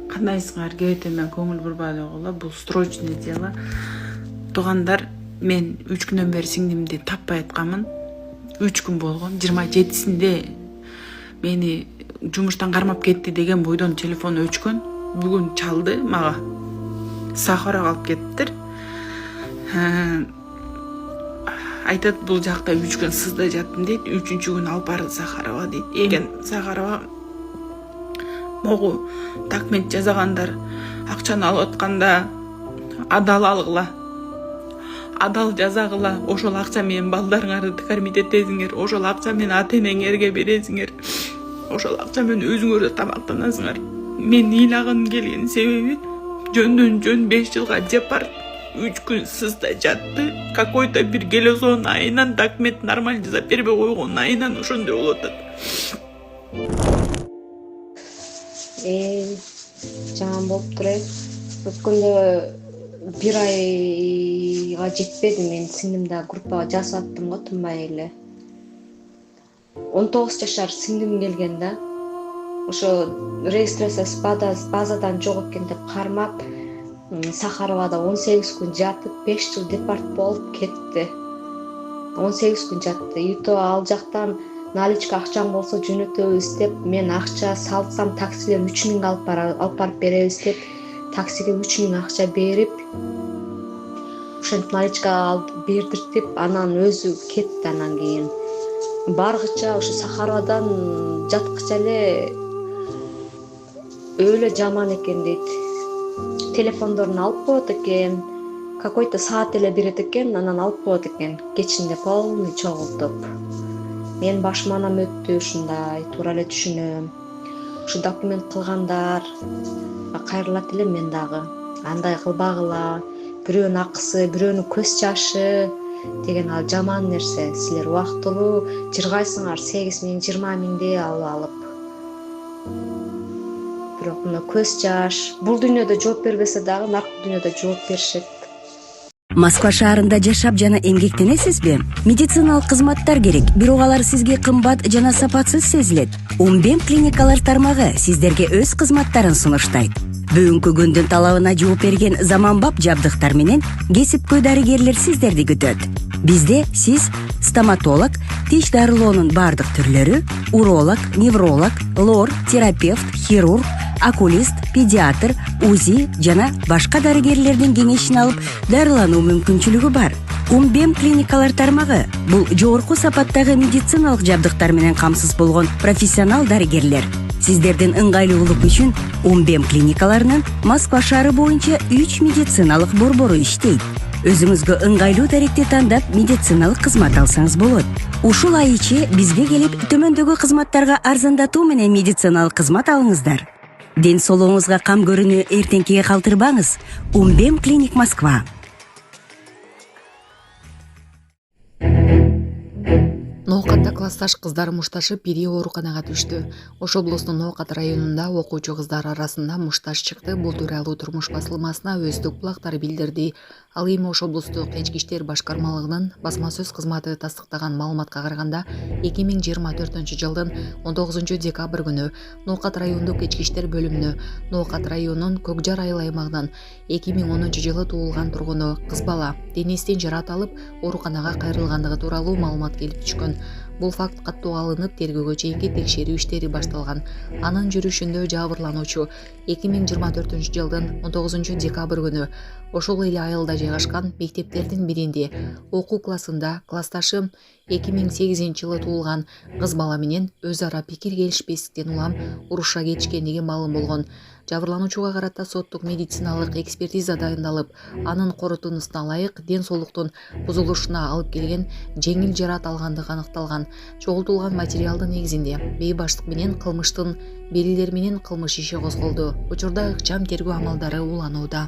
Кандайсыңар, кебете мен көңүл бурбай койгула. Бул срочный дело. Туугандар, мен 3 күндөн бери сиңдимди таппай атканмын. 3 күн болгон. 27-синде мени жумуштан кармап кетти деген бойдон телефон өчкөн. Бүгүн чалды мага. Сахарага алып кеттир. Айтат, бул жакта 3 күн сызда жаттым дейт. 3-күн алып барды Сахарова дейт. Эген Сахарова могу документ жасагандар акчаны алып атканда адал алгыла. Адал жазагыла. Ошол акча менен балдарыңарды кормить этесиңер. Ошол акча менен ата-энеңерге бересиңер. Ошол акча менен өзүңөр да тамактанасыңар. Мен ыйлагым келген себеби жөндөн жөн 5 жылга жеп барып 3 күн сызда жатты. Какой-то бир келесоон айынан документ нормально жасап бербей койгон айынан ошондой болуп атат. Жаман болуп турат. Өткөндө 1 айга жетпеди, мен сиңдимди группага жазып аттым го тынбай эле. 19 жашар сиңдим келген да. Ошо регистрациясы базадан жок экен деп кармап, Сахаровада 18 күн жатып, 5 жыл депорт болуп кетти. 18 күн жатты. Ито ал жактан наличка акчаң болсо жөнөтөбүз деп, мен акча салсам таксилер 3000 алып барып беребиз деп, таксиге 3000 акча берип, ошентип наличка алып бердиртип, анан өзү кетти. Анан кийин баргыча ошо Сахаровадан жаткыча эле өлө жаман экен дейт. Телефондорун алып коет экен, какой-то саат эле берет экен, анан алып коет экен. Кечинде полный чогултуп. Мен башым анам өттү, ушундай туура эле түшүнөм. Ушу документ кылгандар кайрылат элем мен дагы. Андай кылбагыла, бирөөнүн акысы, бирөөнүн көз жашы деген ал жаман нерсе. Силер убактылуу жыргайсыңар 8 миң, 20 миңди алып. Бирок мына көз жаш, бул дүйнөдө жооп бербесе дагы наркы дүйнөдө жооп беришет. Москва шаарында жашап жана эмгектенесизби? Медициналык кызматтар керек, бирок алар сизге кымбат жана сапатсыз сезилет. Умбем клиникалар тармагы сиздерге өз кызматтарын сунуштайт. Бүгүнкү күндүн талабына жооп берген заманбап жабдыктар менен кесипкөй дарыгерлер сиздерди күтөт. Бизде сиз стоматолог, тиш дарылоонун бардык түрлөрү, уролог, невролог, лор, терапевт, хирург, окулист, педиатр, УЗИ жана башка дарыгерлердин кеңешин алып дарылануу мүмкүнчүлүгү бар. Умбем клиникалар тармагы бул жогорку сапаттагы медициналык жабдыктар менен камсыз болгон профессионал дарыгерлер. Сиздердин ыңгайлуулук үчүн Умбем клиникаларынын Москва шаары боюнча 3 медициналык борбору иштейт. Өзүңүзгө ыңгайлуу даректи тандап медициналык кызмат алсаңыз болот. Ушул ай ичи бизге келип төмөндөгү кызматтарга арзандатуу менен медициналык кызмат алыңыздар. Ден соолугуңузга кам көрүүнү эртеңкиге калтырбаңыз. Умбем клиник Москва. Ноокатта классташ кыздар мушташып бири ооруканага түштү. Ош облусунун Ноокат районунда окуучу кыздар арасында мушташ чыкты. Бул тууралуу Турмуш басылмасына өздүк булактар билдирди. Ал эми Ош облустук Ички иштер башкармалыгынын басма сөз кызматы тастыктаган маалыматка караганда 2024-жылдын 19 декабрь күнү Ноокат райондук Ички иштер бөлүмүнө Ноокат районунун Көкжар айыл аймагынан 2010-жылы туулган тургуну кыз бала денесинен жаратылып ооруканага кайрылгандыгы тууралуу маалымат келип түшкөн. Бул факт каттууга алынып, тергөөгө чейинки текшерүү иштери башталган. Анын жүрүшүндө жабырлануучу 2024-жылдын 19 декабрь күнү ошол эле айылда жайгашкан мектептердин биринде окуу классында классташы 2008-жылы туулган кыз бала менен өз ара пикир келишпестиктен улам уруша кетишкендиги маалым болгон. Жабырлануучуга карата соттук медициналык экспертиза дайындалып, анын корутундусуна ылайык ден соолуктун бузулушуна алып келген жеңил жарат алгандыгы аныкталган. Чогултулган материалдын негизинде бейбаштык менен кылмыштын белгилери менен кылмыш иши козголду. Учурда ыкчам тергөө амалдары уланууда.